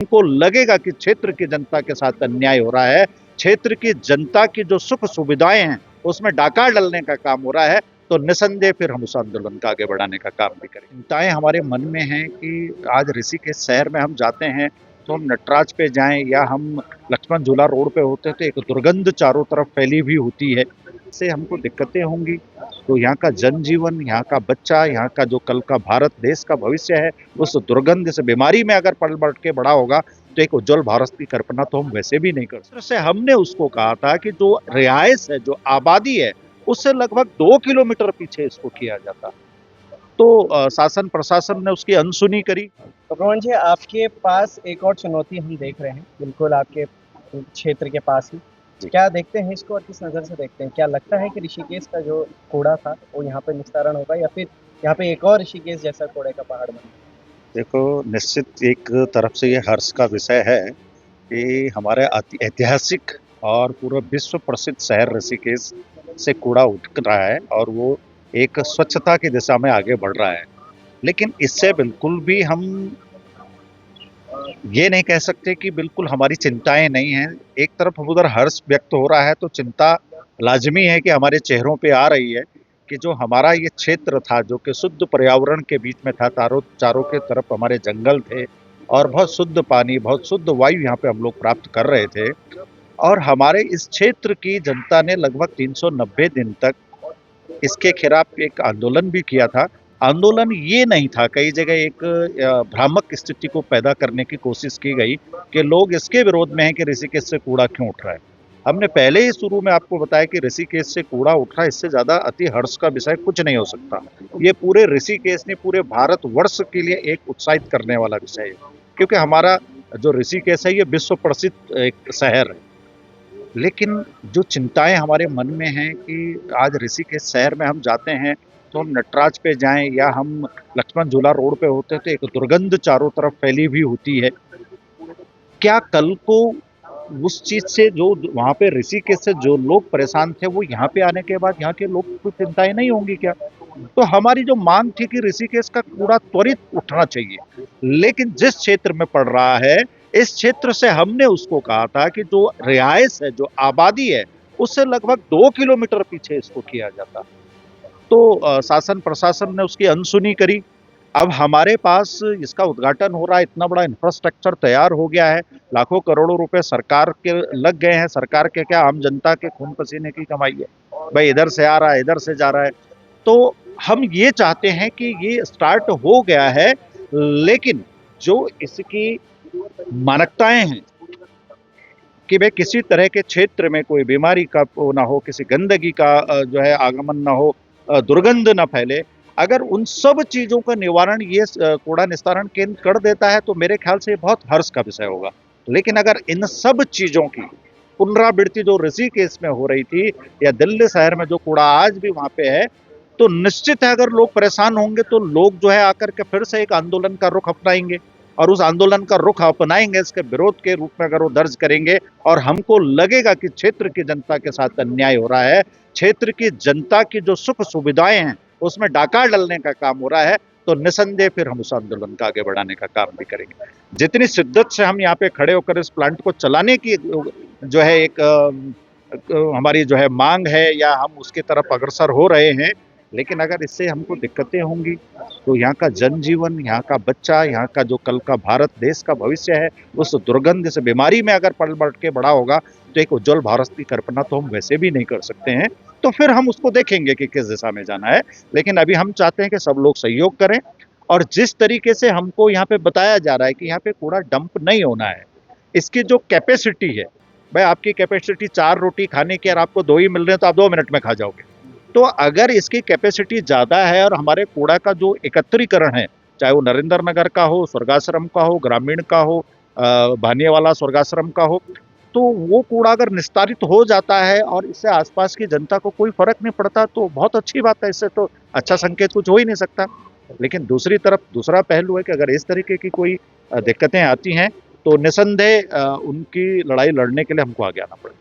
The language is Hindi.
उनको लगेगा कि क्षेत्र की जनता के साथ अन्याय हो रहा है, क्षेत्र की जनता की जो सुख सुविधाएं हैं उसमें डाका डालने का काम हो रहा है, तो निसंदेह फिर हम उस आंदोलन को आगे बढ़ाने का काम भी करेंगे। चिंताएं हमारे मन में हैं कि आज ऋषिकेश शहर में हम जाते हैं तो हम नटराज पे जाएं या हम लक्ष्मण झूला रोड पे होते हैं तो एक दुर्गंध चारों तरफ फैली हुई होती है, इससे हमको दिक्कतें होंगी। तो यहाँ का जनजीवन, यहाँ का बच्चा, यहाँ का जो कल का भारत देश का भविष्य है, उस दुर्गंध से बीमारी में अगर पल बढ़ के बड़ा होगा तो एक उज्जवल भारत की कल्पना तो हम वैसे भी नहीं कर सकते। से हमने उसको कहा था कि जो रिहायश है, जो आबादी है, उससे लगभग 2 किलोमीटर पीछे इसको किया जाता। तो शासन प्रशासन ने उसकी अनसुनी करी। तो पवन जी, आपके पास एक और चुनौती हम देख रहे हैं, बिल्कुल आपके क्षेत्र के पास ही। क्या देखते हैं इसको और किस नज़र से देखते हैं? क्या लगता है कि ऋषिकेश का जो कूड़ा था वो यहाँ पे निस्तारण होगा या फिर यहाँ पे एक और ऋषिकेश जैसा कूड़े का पहाड़ बनेगा? देखो, निश्चित एक तरफ से ये हर्ष का विषय है कि हमारे ऐतिहासिक और पूरा विश्व प्रसिद्ध शहर ऋषिकेश से कूड़ा उठ रहा है और वो एक स्वच्छता की दिशा में आगे बढ़ रहा है। लेकिन इससे बिल्कुल भी हम ये नहीं कह सकते कि बिल्कुल हमारी चिंताएं नहीं हैं। एक तरफ उधर हर्ष व्यक्त हो रहा है तो चिंता लाजमी है कि हमारे चेहरों पे आ रही है कि जो हमारा ये क्षेत्र था, जो कि शुद्ध पर्यावरण के बीच में था, चारों के तरफ हमारे जंगल थे और बहुत शुद्ध पानी, बहुत शुद्ध वायु यहाँ पे हम लोग प्राप्त कर रहे थे, और हमारे इस क्षेत्र की जनता ने लगभग 390 दिन तक इसके खिलाफ एक आंदोलन भी किया था। आंदोलन ये नहीं था, कई जगह एक भ्रामक स्थिति को पैदा करने की कोशिश की गई कि लोग इसके विरोध में हैं कि ऋषिकेश से कूड़ा क्यों उठ रहा है। हमने पहले ही शुरू में आपको बताया कि ऋषिकेश से कूड़ा उठ रहा है, इससे ज़्यादा अति हर्ष का विषय कुछ नहीं हो सकता। ये पूरे ऋषिकेश ने पूरे भारतवर्ष के लिए एक उत्साहित करने वाला विषय है, क्योंकि हमारा जो ऋषिकेश है ये विश्व प्रसिद्ध एक शहर है। लेकिन जो चिंताएं हमारे मन में हैं कि आज ऋषिकेश शहर में हम जाते हैं तो हम नटराज पे जाएं या हम लक्ष्मण झूला रोड पे होते हैं तो एक दुर्गंध चारों तरफ फैली हुई होती है। क्या कल को उस चीज से जो वहां पे ऋषिकेश से जो लोग परेशान थे वो यहाँ पे आने के बाद यहाँ के लोग को चिंताएं नहीं होंगी क्या? तो हमारी जो मांग थी कि ऋषिकेश का कूड़ा त्वरित उठना चाहिए, लेकिन जिस क्षेत्र में पड़ रहा है इस क्षेत्र से हमने उसको कहा था कि जो रिहायश है, जो आबादी है, उससे लगभग 2 किलोमीटर पीछे इसको किया जाता। तो शासन प्रशासन ने उसकी अनसुनी करी। अब हमारे पास इसका उद्घाटन हो रहा है, इतना बड़ा इंफ्रास्ट्रक्चर तैयार हो गया है, लाखों करोड़ों रुपए सरकार के लग गए हैं। सरकार के क्या, आम जनता के खून पसीने की कमाई है भाई, इधर से आ रहा है, इधर से जा रहा है। तो हम ये चाहते हैं कि ये स्टार्ट हो गया है, लेकिन जो इसकी मानकताएं हैं कि भाई किसी तरह के क्षेत्र में कोई बीमारी का ना हो, किसी गंदगी का जो है आगमन ना हो, दुर्गंध ना फैले, अगर उन सब चीजों का निवारण ये कूड़ा निस्तारण केंद्र कर देता है तो मेरे ख्याल से बहुत हर्ष का विषय होगा। लेकिन अगर इन सब चीजों की पुनरावृत्ति जो ऋषिकेश में हो रही थी या दिल्ली शहर में जो कूड़ा आज भी वहां पे है, तो निश्चित है अगर लोग परेशान होंगे तो लोग जो है आकर के फिर से एक आंदोलन का रुख अपनाएंगे और उस आंदोलन का रुख अपनाएंगे, इसके विरोध के रूप में अगर वो दर्ज करेंगे और हमको लगेगा कि क्षेत्र की जनता के साथ अन्याय हो रहा है, क्षेत्र की जनता की जो सुख सुविधाएं हैं उसमें डाका डालने का काम हो रहा है, तो निसंदेह फिर हम उस आंदोलन का आगे बढ़ाने का काम भी करेंगे। जितनी शिद्दत से हम यहाँ पे खड़े होकर इस प्लांट को चलाने की जो है एक हमारी जो है मांग है या हम उसकी तरफ अग्रसर हो रहे हैं, लेकिन अगर इससे हमको दिक्कतें होंगी तो यहाँ का जनजीवन, यहाँ का बच्चा, यहाँ का जो कल का भारत देश का भविष्य है, उस दुर्गंध से बीमारी में अगर पल बढ़ के बड़ा होगा तो एक उज्जवल भारत की कल्पना तो हम वैसे भी नहीं कर सकते हैं। तो फिर हम उसको देखेंगे कि किस दिशा में जाना है। लेकिन अभी हम चाहते हैं कि सब लोग सहयोग करें, और जिस तरीके से हमको यहाँ पे बताया जा रहा है कि यहाँ पे कूड़ा डंप नहीं होना है, इसकी जो कैपेसिटी है, भाई आपकी कैपेसिटी 4 रोटी खाने की और आपको 2 ही मिल रहे हैं तो आप 2 मिनट में खा जाओगे। तो अगर इसकी कैपेसिटी ज़्यादा है और हमारे कूड़ा का जो एकत्रीकरण है, चाहे वो नरेंद्र नगर का हो, स्वर्गाश्रम का हो, ग्रामीण का हो, भानियावाला स्वर्गाश्रम का हो, तो वो कूड़ा अगर निस्तारित हो जाता है और इससे आसपास की जनता को कोई फर्क नहीं पड़ता तो बहुत अच्छी बात है। इससे तो अच्छा संकेत कुछ हो ही नहीं सकता। लेकिन दूसरी तरफ दूसरा पहलू है कि अगर इस तरीके की कोई दिक्कतें आती हैं तो निसंदेह उनकी लड़ाई लड़ने के लिए हमको आगे आना पड़ेगा।